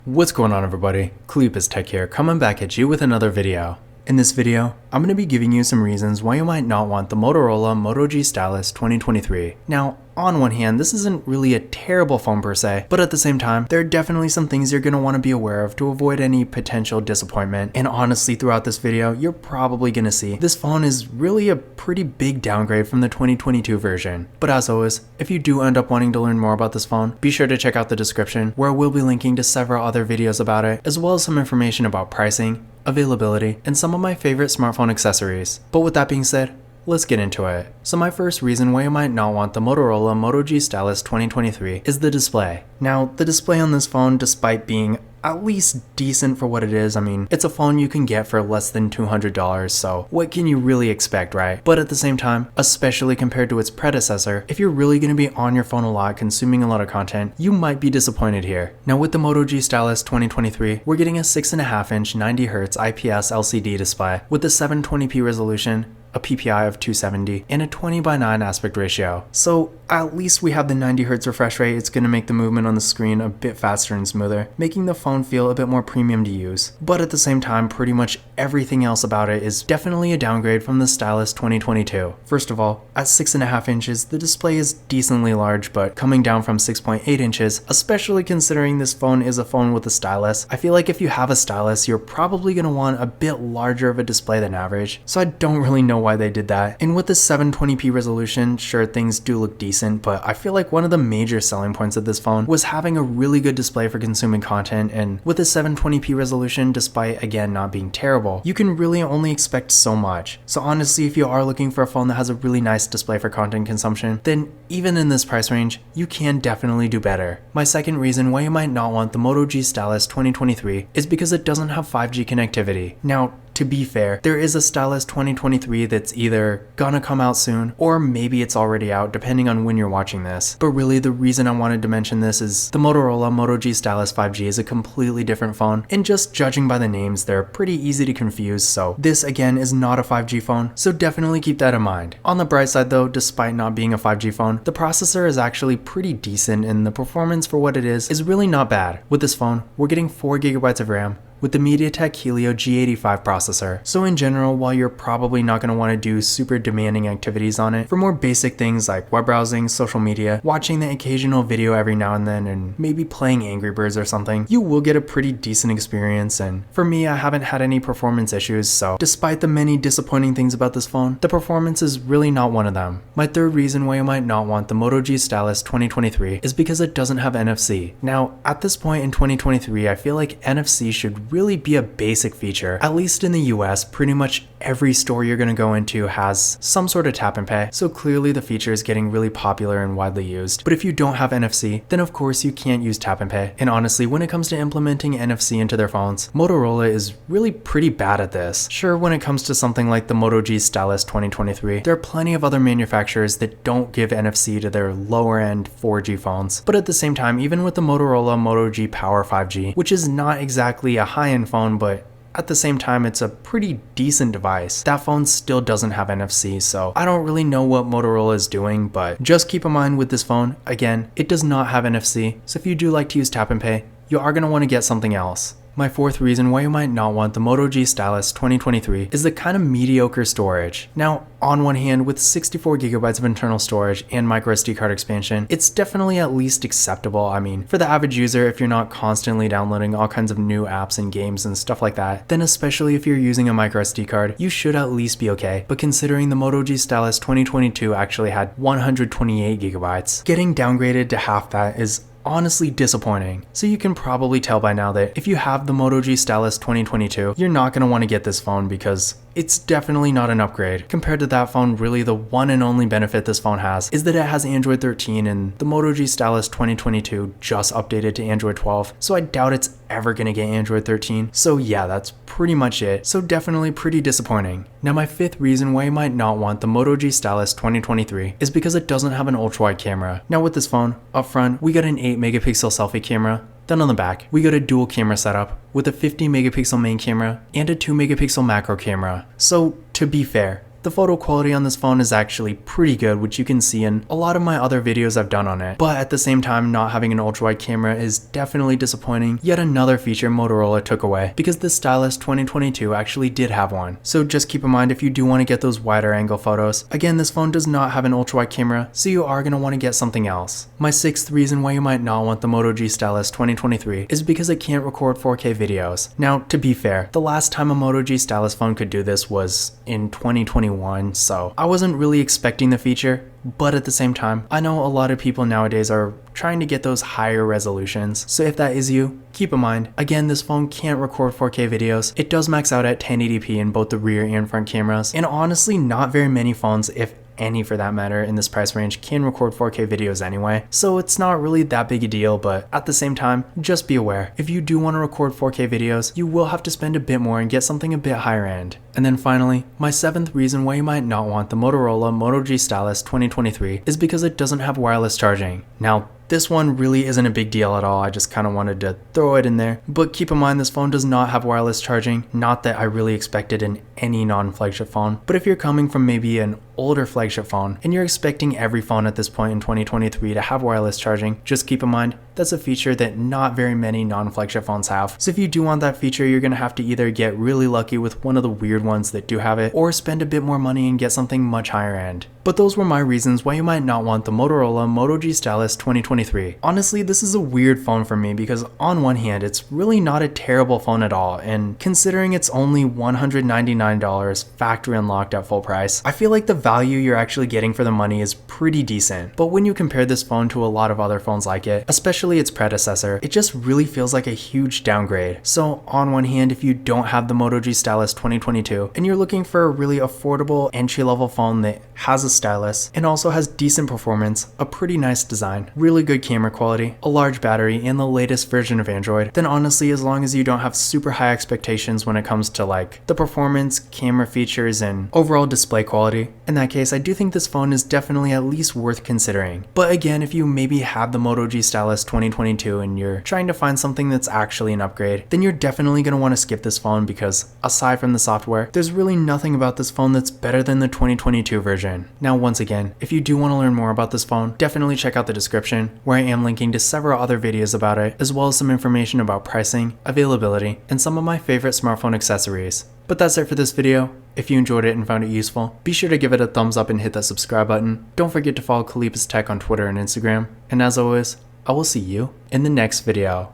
What's going on, everybody? Cleopas Tech here, coming back at you with another video. In this video, I'm going to be giving you some reasons why you might not want the Motorola Moto G Stylus 2023. Now, on one hand, this isn't really a terrible phone per se, but at the same time, there are definitely some things you're going to want to be aware of to avoid any potential disappointment. And honestly, throughout this video, you're probably going to see this phone is really a pretty big downgrade from the 2022 version. But as always, if you do end up wanting to learn more about this phone, be sure to check out the description where we'll be linking to several other videos about it, as well as some information about pricing, availability, and some of my favorite smartphone accessories. But with that being said, let's get into it. So my first reason why you might not want the Motorola Moto G Stylus 2023 is the display. Now, the display on this phone, despite being at least decent for what it is, it's a phone you can get for less than $200, so what can you really expect, right? But at the same time, especially compared to its predecessor, if you're really going to be on your phone a lot, consuming a lot of content, you might be disappointed here. Now with the Moto G Stylus 2023, we're getting a 6.5-inch 90Hz IPS LCD display with a 720p resolution, a PPI of 270, and a 20:9 aspect ratio. So at least we have the 90Hz refresh rate. It's going to make the movement on the screen a bit faster and smoother, making the phone feel a bit more premium to use. But at the same time, pretty much everything else about it is definitely a downgrade from the Stylus 2022. First of all, at 6.5 inches, the display is decently large, but coming down from 6.8 inches, especially considering this phone is a phone with a stylus, I feel like if you have a stylus, you're probably going to want a bit larger of a display than average. So I don't really know why they did that. And with the 720p resolution, sure, things do look decent, but I feel like one of the major selling points of this phone was having a really good display for consuming content, and with a 720p resolution, despite again not being terrible, you can really only expect so much. So honestly, if you are looking for a phone that has a really nice display for content consumption, then even in this price range, you can definitely do better. My second reason why you might not want the Moto G Stylus 2023 is because it doesn't have 5G connectivity. Now, to be fair, there is a Stylus 2023 that's either gonna come out soon, or maybe it's already out, depending on when you're watching this. But really, the reason I wanted to mention this is the Motorola Moto G Stylus 5G is a completely different phone, and just judging by the names, they're pretty easy to confuse, so this again is not a 5G phone, so definitely keep that in mind. On the bright side though, despite not being a 5G phone, the processor is actually pretty decent, and the performance for what it is really not bad. With this phone, we're getting 4GB of RAM, with the MediaTek Helio G85 processor. So in general, while you're probably not going to want to do super demanding activities on it, for more basic things like web browsing, social media, watching the occasional video every now and then, and maybe playing Angry Birds or something, you will get a pretty decent experience. And for me, I haven't had any performance issues, so despite the many disappointing things about this phone, the performance is really not one of them. My third reason why you might not want the Moto G Stylus 2023 is because it doesn't have NFC. Now, at this point in 2023, I feel like NFC should really be a basic feature. At least in the US, pretty much every store you're going to go into has some sort of tap and pay, so clearly the feature is getting really popular and widely used. But if you don't have NFC, then of course you can't use tap and pay. And honestly, when it comes to implementing NFC into their phones, Motorola is really pretty bad at this. Sure, when it comes to something like the Moto G Stylus 2023, there are plenty of other manufacturers that don't give NFC to their lower end 4G phones. But at the same time, even with the Motorola Moto G Power 5G, which is not exactly a high-end phone, but at the same time, it's a pretty decent device, that phone still doesn't have NFC, so I don't really know what Motorola is doing, but just keep in mind with this phone, again, it does not have NFC, so if you do like to use tap and pay, you are going to want to get something else. My fourth reason why you might not want the Moto G Stylus 2023 is the kind of mediocre storage. Now, on one hand, with 64GB of internal storage and microSD card expansion, it's definitely at least acceptable. For the average user, if you're not constantly downloading all kinds of new apps and games and stuff like that, then especially if you're using a microSD card, you should at least be okay. But considering the Moto G Stylus 2022 actually had 128GB, getting downgraded to half that is honestly disappointing. So you can probably tell by now that if you have the Moto G Stylus 2022, you're not going to want to get this phone because it's definitely not an upgrade. Compared to that phone, really the one and only benefit this phone has is that it has Android 13, and the Moto G Stylus 2022 just updated to Android 12, so I doubt it's ever gonna get Android 13. So yeah, that's pretty much it. So definitely pretty disappointing. Now my fifth reason why you might not want the Moto G Stylus 2023 is because it doesn't have an ultra-wide camera. Now with this phone, up front, we got an 8-megapixel selfie camera. Then on the back, we got a dual camera setup with a 50-megapixel main camera and a 2-megapixel macro camera. So to be fair, The photo quality on this phone is actually pretty good, which you can see in a lot of my other videos I've done on it. But at the same time, not having an ultra-wide camera is definitely disappointing. Yet another feature Motorola took away, because the Stylus 2022 actually did have one. So just keep in mind if you do want to get those wider angle photos. Again, this phone does not have an ultra-wide camera, so you are going to want to get something else. My sixth reason why you might not want the Moto G Stylus 2023 is because it can't record 4K videos. Now, to be fair, the last time a Moto G Stylus phone could do this was in 2021, so I wasn't really expecting the feature, but at the same time, I know a lot of people nowadays are trying to get those higher resolutions, so if that is you, keep in mind, again, this phone can't record 4K videos. It does max out at 1080p in both the rear and front cameras, and honestly, not very many phones, if any for that matter, in this price range can record 4K videos anyway, so it's not really that big a deal, but at the same time, just be aware, if you do want to record 4K videos, you will have to spend a bit more and get something a bit higher end. And then finally, my seventh reason why you might not want the Motorola Moto G Stylus 2023 is because it doesn't have wireless charging. Now, this one really isn't a big deal at all, I just kind of wanted to throw it in there. But keep in mind this phone does not have wireless charging, not that I really expected in any non-flagship phone. But if you're coming from maybe an older flagship phone and you're expecting every phone at this point in 2023 to have wireless charging, just keep in mind that's a feature that not very many non-flagship phones have. So if you do want that feature, you're going to have to either get really lucky with one of the weird ones that do have it, or spend a bit more money and get something much higher end. But those were my reasons why you might not want the Motorola Moto G Stylus 2023. Honestly, this is a weird phone for me because on one hand, it's really not a terrible phone at all, and considering it's only $199 factory unlocked at full price, I feel like the value you're actually getting for the money is pretty decent. But when you compare this phone to a lot of other phones like it, especially its predecessor, it just really feels like a huge downgrade. So on one hand, if you don't have the Moto G Stylus 2022 and you're looking for a really affordable entry-level phone that has a stylus and also has decent performance, a pretty nice design, really good camera quality, a large battery, and the latest version of Android, then honestly, as long as you don't have super high expectations when it comes to like the performance, camera features, and overall display quality, in that case, I do think this phone is definitely at least worth considering. But again, if you maybe have the Moto G Stylus 2022 and you're trying to find something that's actually an upgrade, then you're definitely going to want to skip this phone because aside from the software, there's really nothing about this phone that's better than the 2022 version. Now, once again, if you do want to learn more about this phone, definitely check out the description where I am linking to several other videos about it, as well as some information about pricing, availability, and some of my favorite smartphone accessories. But that's it for this video. If you enjoyed it and found it useful, be sure to give it a thumbs up and hit that subscribe button. Don't forget to follow Kalipus Tech on Twitter and Instagram. And as always, I will see you in the next video.